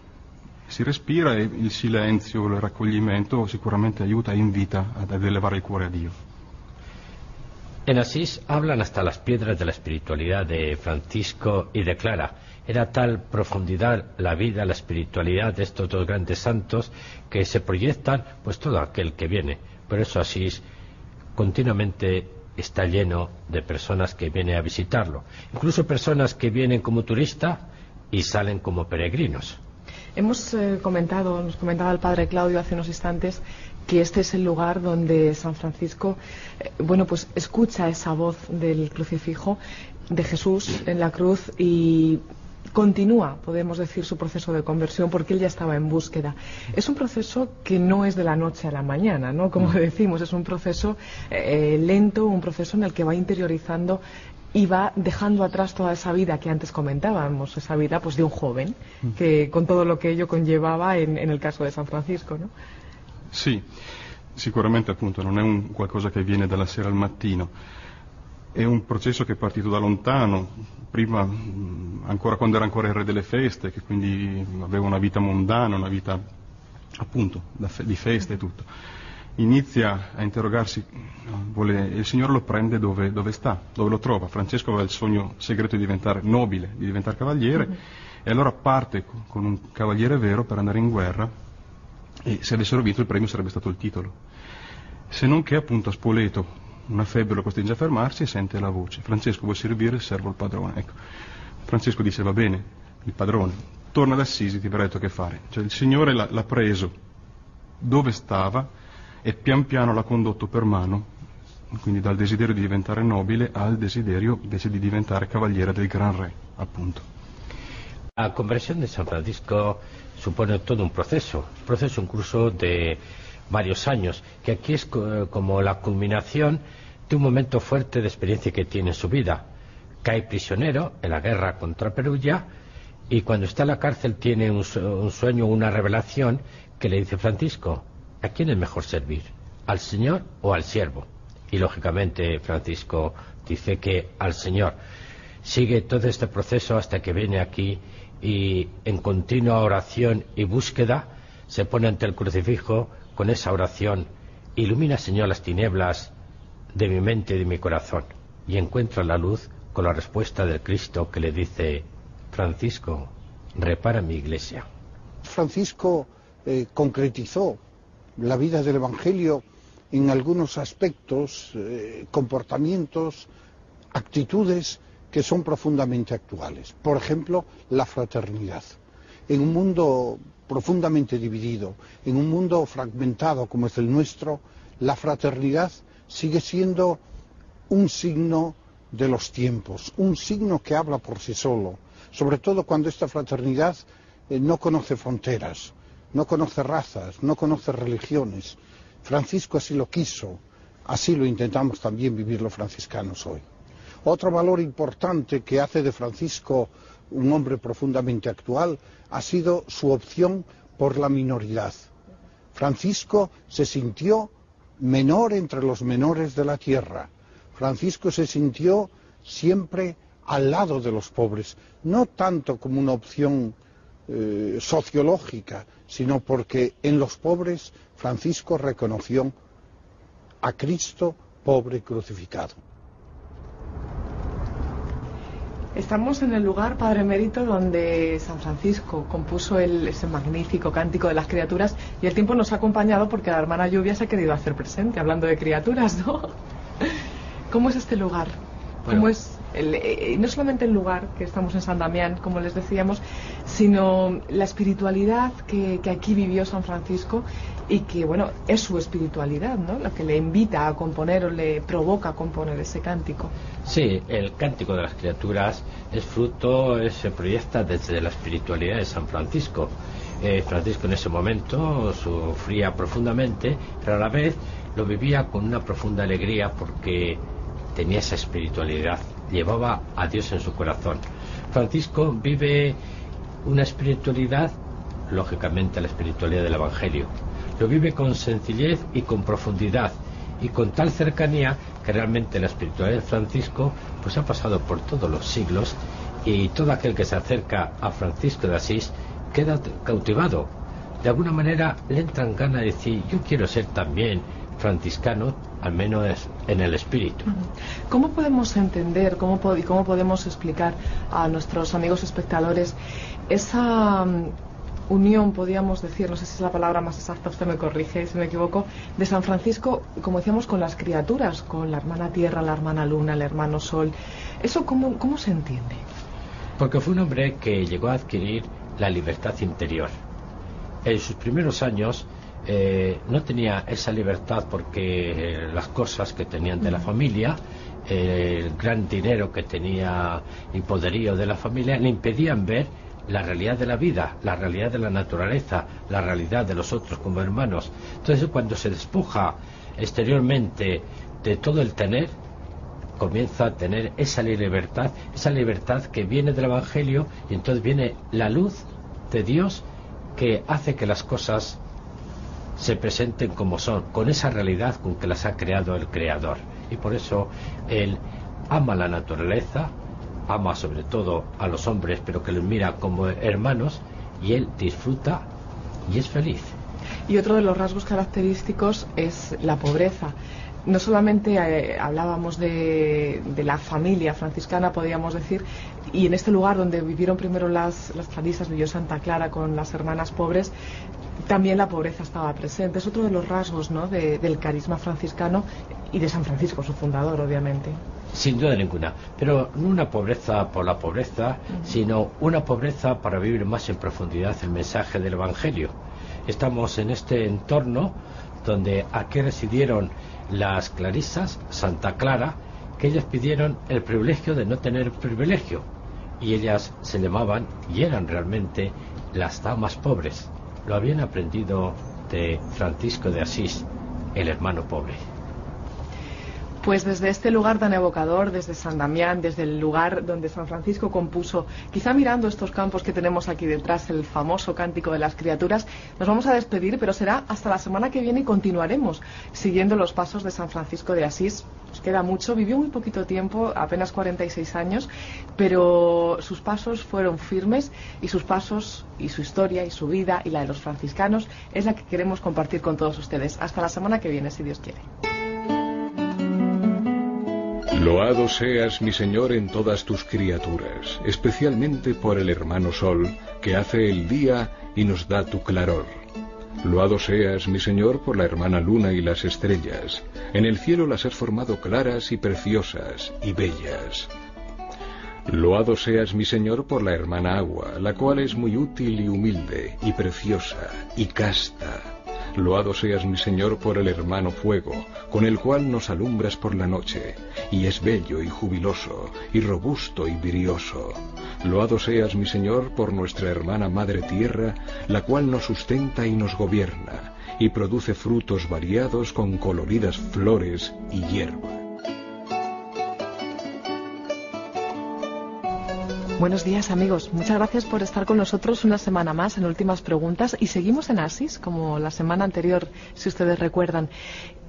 e il silenzio, il raccoglimento sicuramente aiuta e invita ad elevare il cuore a Dio. En Asís hablan hasta las piedras de la espiritualidad de Francisco y de Clara. Era tal profundidad la vida, la espiritualidad de estos dos grandes santos que se proyectan pues todo aquel que viene. Por eso Asís continuamente está lleno de personas que vienen a visitarlo. Incluso personas que vienen como turistas y salen como peregrinos. Nos comentaba el padre Claudio hace unos instantes que este es el lugar donde San Francisco, pues escucha esa voz del crucifijo de Jesús en la cruz y continúa, podemos decir, su proceso de conversión, porque él ya estaba en búsqueda. Es un proceso que no es de la noche a la mañana, ¿no? Como decimos, es un proceso lento, un proceso en el que va interiorizando y va dejando atrás toda esa vida que antes comentábamos, esa vida pues de un joven, que con todo lo que ello conllevaba en el caso de San Francisco, ¿no? Sì, sicuramente appunto non è un qualcosa che viene dalla sera al mattino, è un processo che è partito da lontano, prima ancora quando era ancora il re delle feste, che quindi aveva una vita mondana, una vita appunto di feste e tutto. Inizia a interrogarsi, il Signore lo prende dove sta, dove lo trova. Francesco aveva il sogno segreto di diventare nobile, di diventare cavaliere, e allora parte con un cavaliere vero per andare in guerra, e se avessero vinto il premio sarebbe stato il titolo. Se non che appunto a Spoleto una febbre lo costringe a fermarsi e sente la voce: Francesco, vuoi servire il servo al padrone? Ecco, Francesco dice: va bene, il padrone, torna ad Assisi, ti verrà detto che fare. Cioè il Signore l'ha preso dove stava e pian piano l'ha condotto per mano, quindi dal desiderio di diventare nobile al desiderio invece di diventare cavaliere del gran re, appunto. La conversión de San Francisco supone todo un proceso incluso de varios años, que aquí es como la culminación de un momento fuerte de experiencia que tiene en su vida. Cae prisionero en la guerra contra Perugia y cuando está en la cárcel tiene un sueño, una revelación que le dice: Francisco, ¿a quién es mejor servir? ¿Al Señor o al siervo? Y lógicamente Francisco dice que al Señor. Sigue todo este proceso hasta que viene aquí y en continua oración y búsqueda se pone ante el crucifijo con esa oración: ilumina, Señor, las tinieblas de mi mente y de mi corazón, y encuentra la luz con la respuesta del Cristo que le dice: Francisco, repara mi iglesia. Francisco concretizó la vida del Evangelio en algunos aspectos, comportamientos, actitudes que son profundamente actuales. Por ejemplo, la fraternidad. En un mundo profundamente dividido, en un mundo fragmentado como es el nuestro, la fraternidad sigue siendo un signo de los tiempos, un signo que habla por sí solo, sobre todo cuando esta fraternidad no conoce fronteras, no conoce razas, no conoce religiones. Francisco así lo quiso, así lo intentamos también vivir los franciscanos hoy. Otro valor importante que hace de Francisco un hombre profundamente actual ha sido su opción por la minoridad. Francisco se sintió menor entre los menores de la tierra. Francisco se sintió siempre al lado de los pobres, no tanto como una opción sociológica, sino porque en los pobres Francisco reconoció a Cristo pobre crucificado. Estamos en el lugar, Padre Emérito, donde San Francisco compuso ese magnífico cántico de las criaturas, y el tiempo nos ha acompañado porque la hermana Lluvia se ha querido hacer presente, hablando de criaturas, ¿no? ¿Cómo es este lugar? Bueno. ¿Cómo es no solamente el lugar, que estamos en San Damián, como les decíamos, sino la espiritualidad que aquí vivió San Francisco y que, bueno, es su espiritualidad, ¿no?, la que le invita a componer o le provoca a componer ese cántico? Sí, el cántico de las criaturas es fruto, se proyecta desde la espiritualidad de San Francisco. Francisco en ese momento sufría profundamente, pero a la vez lo vivía con una profunda alegría porque tenía esa espiritualidad, llevaba a Dios en su corazón. Francisco vive una espiritualidad, lógicamente la espiritualidad del Evangelio. Lo vive con sencillez y con profundidad y con tal cercanía que realmente la espiritualidad de Francisco pues ha pasado por todos los siglos, y todo aquel que se acerca a Francisco de Asís queda cautivado. De alguna manera le entran ganas de decir: yo quiero ser también franciscano, al menos en el espíritu. ¿Cómo podemos entender, cómo podemos explicar a nuestros amigos espectadores esa unión, podríamos decir, no sé si es la palabra más exacta, usted me corrige si me equivoco, de San Francisco, como decíamos, con las criaturas, con la hermana Tierra, la hermana Luna, el hermano Sol? ¿Eso cómo se entiende? Porque fue un hombre que llegó a adquirir la libertad interior. En sus primeros años no tenía esa libertad porque las cosas que tenían de la familia, el gran dinero que tenía y poderío de la familia, le impedían ver la realidad de la vida, la realidad de la naturaleza, la realidad de los otros como hermanos. Entonces, cuando se despoja exteriormente de todo el tener, comienza a tener esa libertad que viene del Evangelio, y entonces viene la luz de Dios que hace que las cosas se presenten como son, con esa realidad con que las ha creado el Creador. Y por eso él ama la naturaleza, ama sobre todo a los hombres, pero que los mira como hermanos, y él disfruta y es feliz. Y otro de los rasgos característicos es la pobreza. No solamente hablábamos de la familia franciscana, podríamos decir, y en este lugar donde vivieron primero las clarisas, vivió Santa Clara con las hermanas pobres, también la pobreza estaba presente. Es otro de los rasgos, ¿no?, del carisma franciscano y de San Francisco, su fundador, obviamente. Sin duda ninguna, pero no una pobreza por la pobreza, sino una pobreza para vivir más en profundidad el mensaje del Evangelio. Estamos en este entorno donde aquí residieron las clarisas, Santa Clara, que ellas pidieron el privilegio de no tener privilegio, y ellas se llamaban y eran realmente las damas pobres. Lo habían aprendido de Francisco de Asís, el hermano pobre? Pues desde este lugar tan evocador, desde San Damián, desde el lugar donde San Francisco compuso, quizá mirando estos campos que tenemos aquí detrás, el famoso Cántico de las Criaturas, nos vamos a despedir, pero será hasta la semana que viene y continuaremos siguiendo los pasos de San Francisco de Asís. Nos queda mucho, vivió muy poquito tiempo, apenas 46 años, pero sus pasos fueron firmes y sus pasos y su historia y su vida y la de los franciscanos es la que queremos compartir con todos ustedes. Hasta la semana que viene, si Dios quiere. Loado seas, mi Señor, en todas tus criaturas, especialmente por el hermano Sol, que hace el día y nos da tu claror. Loado seas, mi Señor, por la hermana Luna y las estrellas. En el cielo las has formado claras y preciosas y bellas. Loado seas, mi Señor, por la hermana Agua, la cual es muy útil y humilde, y preciosa, y casta. Loado seas, mi Señor, por el hermano Fuego, con el cual nos alumbras por la noche, y es bello y jubiloso, y robusto y brioso. Loado seas, mi Señor, por nuestra hermana Madre Tierra, la cual nos sustenta y nos gobierna, y produce frutos variados con coloridas flores y hierba. Buenos días, amigos. Muchas gracias por estar con nosotros una semana más en Últimas Preguntas. Y seguimos en Asís, como la semana anterior, si ustedes recuerdan.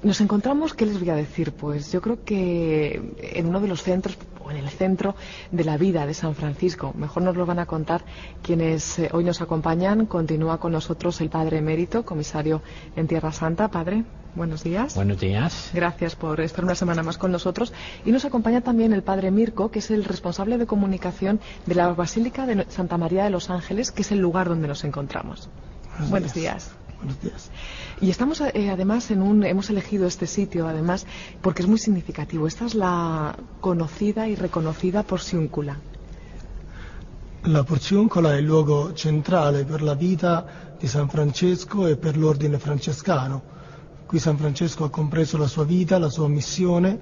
Nos encontramos, ¿qué les voy a decir? Pues yo creo que en uno de los centros, o en el centro de la vida de San Francisco. Mejor nos lo van a contar quienes hoy nos acompañan. Continúa con nosotros el Padre Emérito, comisario en Tierra Santa. Padre, buenos días. Buenos días. Gracias por estar una semana más con nosotros. Y nos acompaña también el Padre Mirko, que es el responsable de comunicación de la Basílica de Santa María de los Ángeles, que es el lugar donde nos encontramos. Buenos días. Buenos días. Y estamos además hemos elegido este sitio además porque es muy significativo. Esta es la conocida y reconocida Porciuncula. La Porciuncola è il luogo centrale per la vita di San Francesco e per l'ordine francescano. Qui San Francesco ha compreso la sua vita, la sua missione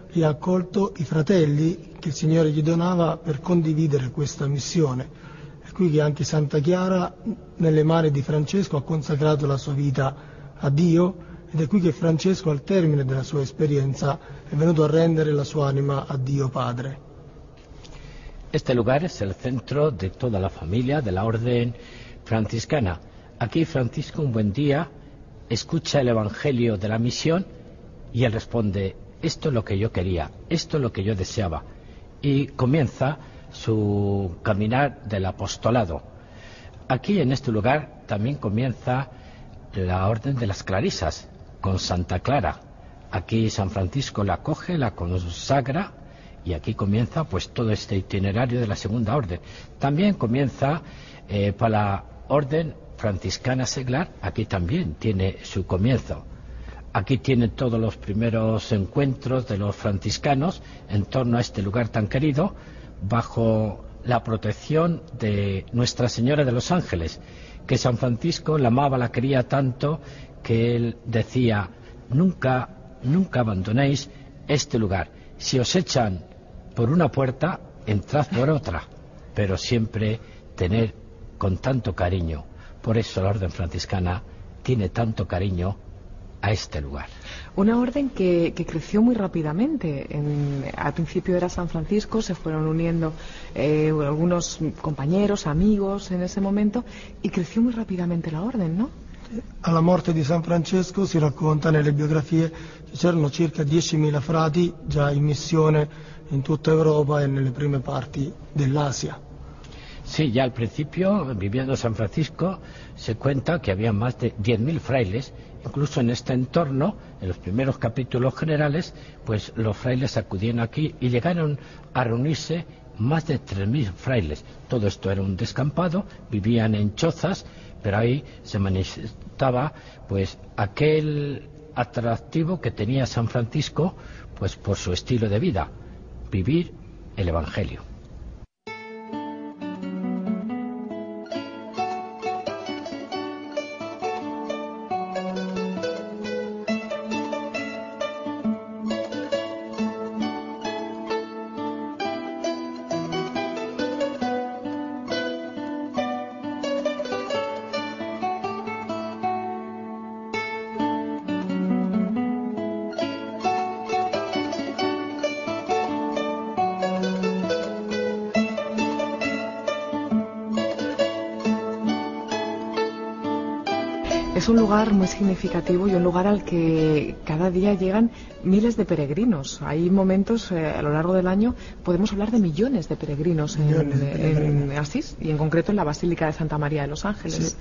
e ha accolto i fratelli che il Signore gli donava per condividere questa missione. È qui che anche Santa Chiara, nelle mani di Francesco, ha consacrato la sua vita a Dio, ed è qui che Francesco, al termine della sua esperienza, è venuto a rendere la sua anima a Dio Padre. Este lugar es el centro de toda la familia de la orden franciscana. Aquí Francisco un buen día escucha el Evangelio de la misión y él responde: esto es lo que yo quería, esto es lo que yo deseaba, y comienza su caminar del apostolado. Aquí en este lugar también comienza la orden de las clarisas con Santa Clara. Aquí San Francisco la acoge, la consagra, y aquí comienza pues todo este itinerario de la segunda orden. También comienza para la orden franciscana seglar, aquí también tiene su comienzo. Aquí tienen todos los primeros encuentros de los franciscanos en torno a este lugar tan querido, bajo la protección de Nuestra Señora de los Ángeles, que San Francisco la amaba, la quería tanto, que él decía: nunca abandonéis este lugar. Si os echan por una puerta, entrad por otra, pero siempre tener con tanto cariño. Por eso la orden franciscana tiene tanto cariño a este lugar. Una orden que creció muy rápidamente. Al principio era San Francisco, se fueron uniendo algunos compañeros, amigos en ese momento, y creció muy rápidamente la orden, ¿no? Alla morte di San Francesco si racconta nelle biografie che c'erano circa 10.000 frati già in missione in tutta Europa e nelle prime parti dell'Asia. Sí, ya al principio, viviendo San Francisco, se cuenta que había más de 10.000 frailes. Incluso en este entorno, en los primeros capítulos generales, pues los frailes acudían aquí y llegaron a reunirse más de 3.000 frailes. Todo esto era un descampado, vivían en chozas, pero ahí se manifestaba pues aquel atractivo que tenía San Francisco pues por su estilo de vida, vivir el Evangelio. Es un lugar muy significativo y un lugar al que cada día llegan miles de peregrinos. Hay momentos a lo largo del año, podemos hablar de millones de peregrinos en Asís y en concreto en la Basílica de Santa María de los Ángeles. Sì.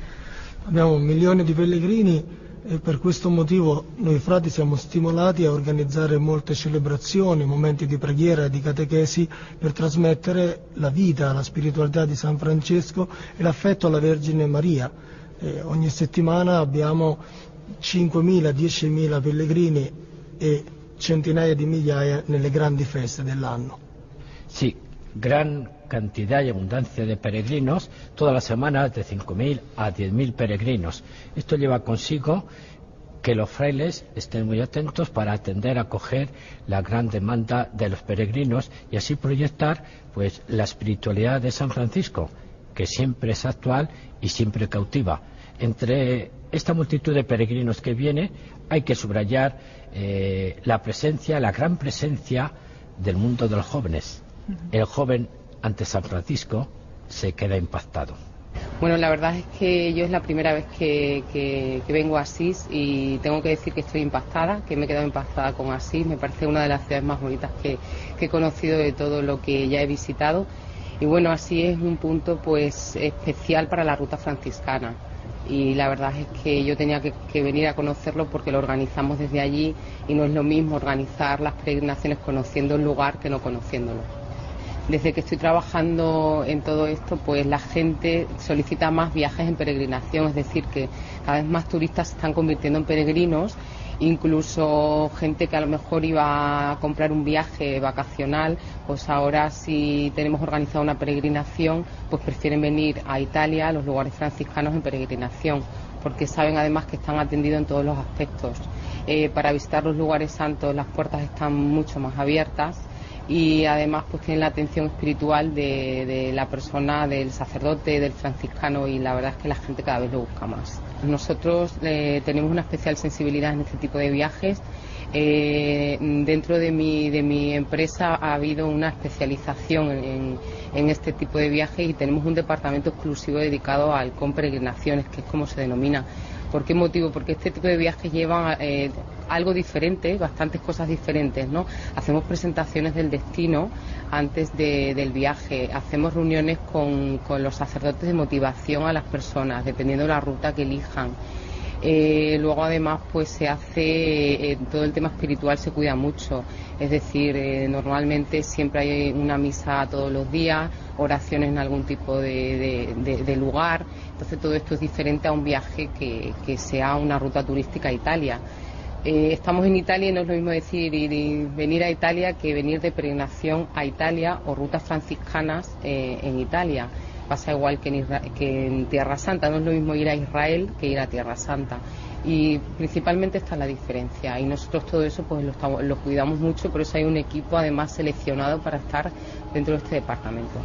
Abbiamo milioni di pellegrini e per questo motivo noi frati siamo stimolati a organizzare molte celebrazioni, momenti di preghiera e di catechesi per trasmettere la vita, la spiritualità di San Francesco e l'affetto alla Vergine Maria. Ogni settimana abbiamo 5.000, 10.000 pellegrini e centinaia di migliaia nelle grandi feste dell'anno. Sí, gran cantidad y abundancia de peregrinos, todas las semanas de 5.000 a 10.000 peregrinos. Esto lleva consigo que los frailes estén muy atentos para atender a acoger la gran demanda de los peregrinos y así proyectar pues la espiritualidad de San Francisco, que siempre es actual y siempre cautiva. Entre esta multitud de peregrinos que viene hay que subrayar la presencia, la gran presencia del mundo de los jóvenes. El joven ante San Francisco se queda impactado. Bueno, la verdad es que yo es la primera vez que vengo a Asís y tengo que decir que estoy impactada, que me he quedado impactada con Asís. Me parece una de las ciudades más bonitas que he conocido de todo lo que ya he visitado. Y bueno, Asís es un punto pues especial para la ruta franciscana. Y la verdad es que yo tenía que venir a conocerlo porque lo organizamos desde allí y no es lo mismo organizar las peregrinaciones conociendo el lugar que no conociéndolo. Desde que estoy trabajando en todo esto, pues la gente solicita más viajes en peregrinación, es decir, que cada vez más turistas se están convirtiendo en peregrinos, incluso gente que a lo mejor iba a comprar un viaje vacacional, pues ahora si tenemos organizada una peregrinación, pues prefieren venir a Italia, a los lugares franciscanos en peregrinación, porque saben además que están atendidos en todos los aspectos. Para visitar los lugares santos las puertas están mucho más abiertas. Y además pues tienen la atención espiritual de la persona, del sacerdote, del franciscano, y la verdad es que la gente cada vez lo busca más. Nosotros tenemos una especial sensibilidad en este tipo de viajes. Dentro de mi empresa ha habido una especialización en este tipo de viajes y tenemos un departamento exclusivo dedicado al con peregrinaciones, que es como se denomina. ¿Por qué motivo? Porque este tipo de viajes llevan algo diferente, bastantes cosas diferentes, ¿no? Hacemos presentaciones del destino antes del viaje, hacemos reuniones con los sacerdotes de motivación a las personas, dependiendo de la ruta que elijan. Luego además pues se hace todo el tema espiritual, se cuida mucho, es decir, normalmente siempre hay una misa todos los días, oraciones en algún tipo de lugar. Entonces todo esto es diferente a un viaje que sea una ruta turística a Italia. Estamos en Italia y no es lo mismo decir venir a Italia que venir de peregrinación a Italia o rutas franciscanas en Italia. Pasa igual que en Tierra Santa, no es lo mismo ir a Israel que ir a Tierra Santa. Y principalmente está la diferencia. Y nosotros todo eso pues lo cuidamos mucho, por eso hay un equipo además seleccionado para estar dentro de este departamento.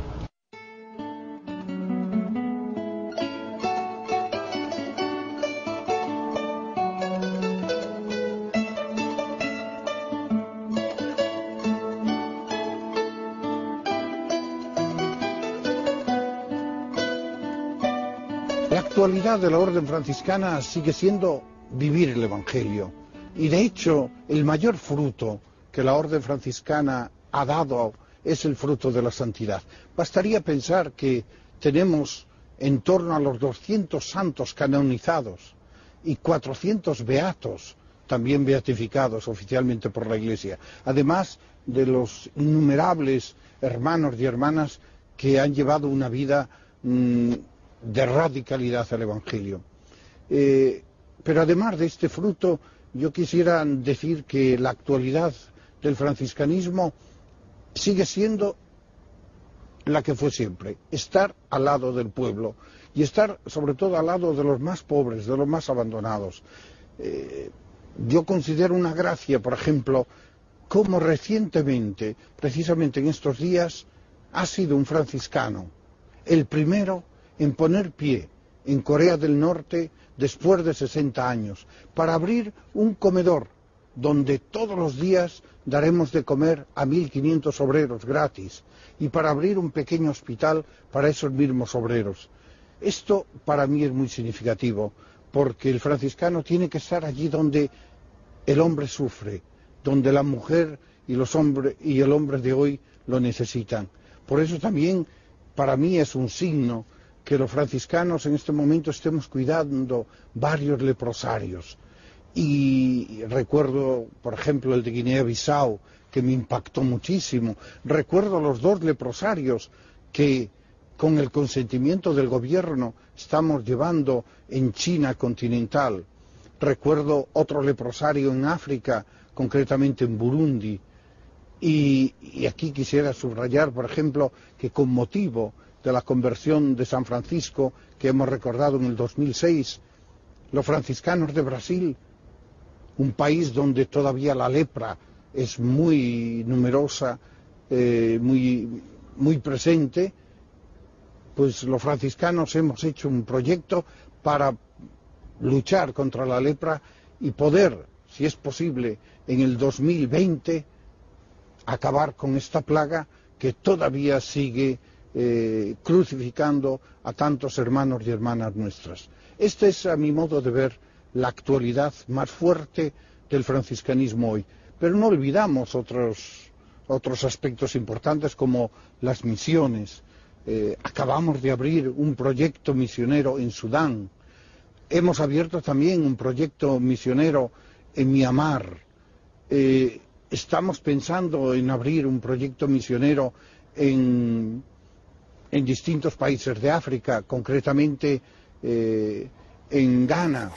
La actualidad de la Orden Franciscana sigue siendo vivir el Evangelio. Y de hecho, el mayor fruto que la Orden Franciscana ha dado es el fruto de la santidad. Bastaría pensar que tenemos en torno a los 200 santos canonizados y 400 beatos, también beatificados oficialmente por la Iglesia, además de los innumerables hermanos y hermanas que han llevado una vida de radicalidad al Evangelio. Pero además de este fruto, yo quisiera decir que la actualidad del franciscanismo sigue siendo la que fue siempre, estar al lado del pueblo y estar sobre todo al lado de los más pobres, de los más abandonados. Yo considero una gracia, por ejemplo, cómo recientemente, precisamente en estos días, ha sido un franciscano el primero en poner pie en Corea del Norte después de 60 años, para abrir un comedor donde todos los días daremos de comer a 1.500 obreros gratis, y para abrir un pequeño hospital para esos mismos obreros. Esto para mí es muy significativo, porque el franciscano tiene que estar allí donde el hombre sufre, donde la mujer y el hombre de hoy lo necesitan. Por eso también para mí es un signo que los franciscanos en este momento estemos cuidando varios leprosarios. Y recuerdo, por ejemplo, el de Guinea-Bissau, que me impactó muchísimo. Recuerdo los 2 leprosarios que, con el consentimiento del gobierno, estamos llevando en China continental. Recuerdo otro leprosario en África, concretamente en Burundi. Y aquí quisiera subrayar, por ejemplo, que con motivo de la conversión de San Francisco, que hemos recordado en el 2006, los franciscanos de Brasil, un país donde todavía la lepra es muy numerosa, muy presente, pues los franciscanos hemos hecho un proyecto para luchar contra la lepra y poder, si es posible, en el 2020 acabar con esta plaga que todavía sigue crucificando a tantos hermanos y hermanas nuestras. Esta es, a mi modo de ver, la actualidad más fuerte del franciscanismo hoy. Pero no olvidamos otros aspectos importantes como las misiones. Acabamos de abrir un proyecto misionero en Sudán. Hemos abierto también un proyecto misionero en Myanmar. Estamos pensando en abrir un proyecto misionero en distintos países de África, concretamente en Ghana.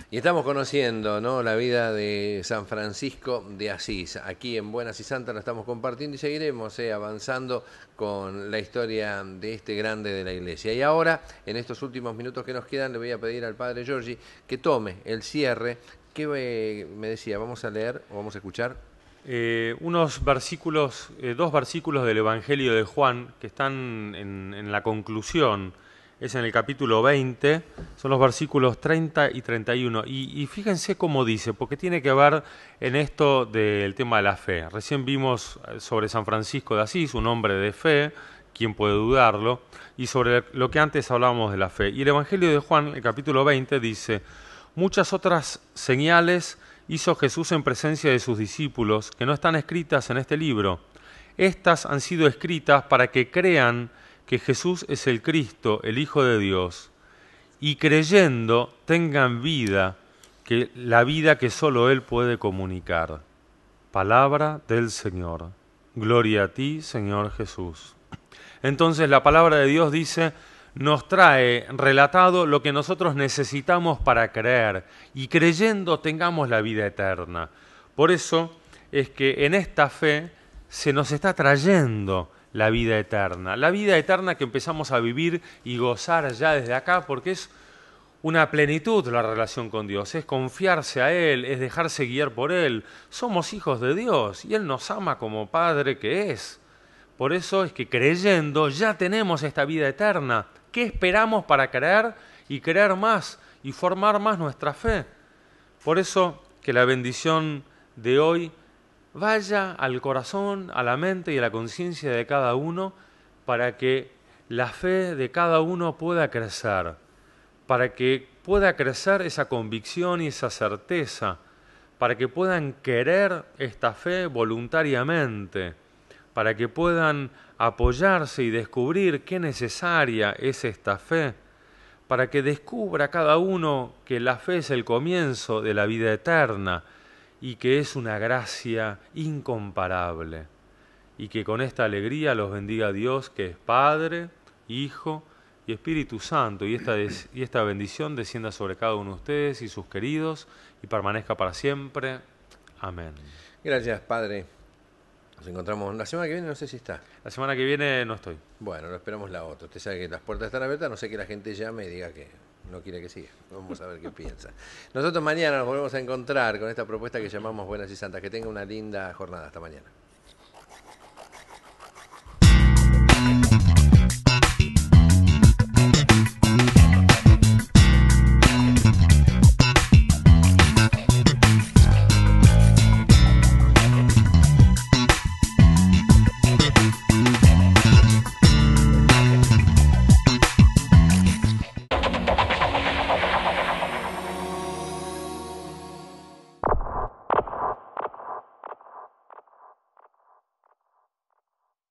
Y estamos conociendo, ¿no?, la vida de San Francisco de Asís. Aquí en Buenas y Santas la estamos compartiendo y seguiremos avanzando con la historia de este grande de la Iglesia. Y ahora, en estos últimos minutos que nos quedan, le voy a pedir al Padre Giorgi que tome el cierre. ¿Qué me decía? ¿Vamos a leer o vamos a escuchar? Unos versículos, 2 versículos del Evangelio de Juan que están en la conclusión. Es en el capítulo 20, son los versículos 30 y 31. Y fíjense cómo dice, porque tiene que ver en esto del tema de la fe. Recién vimos sobre San Francisco de Asís, un hombre de fe, ¿quién puede dudarlo? Y sobre lo que antes hablábamos de la fe. Y el Evangelio de Juan, el capítulo 20, dice: muchas otras señales hizo Jesús en presencia de sus discípulos, que no están escritas en este libro. Estas han sido escritas para que crean que Jesús es el Cristo, el Hijo de Dios, y creyendo tengan vida, que la vida que solo Él puede comunicar. Palabra del Señor. Gloria a ti, Señor Jesús. Entonces la palabra de Dios dice, nos trae relatado lo que nosotros necesitamos para creer, y creyendo tengamos la vida eterna. Por eso es que en esta fe se nos está trayendo la vida eterna que empezamos a vivir y gozar ya desde acá, porque es una plenitud la relación con Dios, es confiarse a Él, es dejarse guiar por Él. Somos hijos de Dios y Él nos ama como Padre que es. Por eso es que creyendo ya tenemos esta vida eterna. ¿Qué esperamos para creer y creer más y formar más nuestra fe? Por eso que la bendición de hoy vaya al corazón, a la mente y a la conciencia de cada uno para que la fe de cada uno pueda crecer, para que pueda crecer esa convicción y esa certeza, para que puedan querer esta fe voluntariamente, para que puedan apoyarse y descubrir qué necesaria es esta fe, para que descubra cada uno que la fe es el comienzo de la vida eterna, y que es una gracia incomparable, y que con esta alegría los bendiga Dios, que es Padre, Hijo y Espíritu Santo, y esta bendición descienda sobre cada uno de ustedes y sus queridos, y permanezca para siempre. Amén. Gracias, Padre. Nos encontramos la semana que viene, no sé si está. La semana que viene no estoy. Bueno, lo esperamos la otra. Usted sabe que las puertas están abiertas, no sé que la gente llame y diga que no quiere que siga. Vamos a ver qué piensa. Nosotros mañana nos volvemos a encontrar con esta propuesta que llamamos Buenas y Santas. Que tenga una linda jornada. Hasta mañana.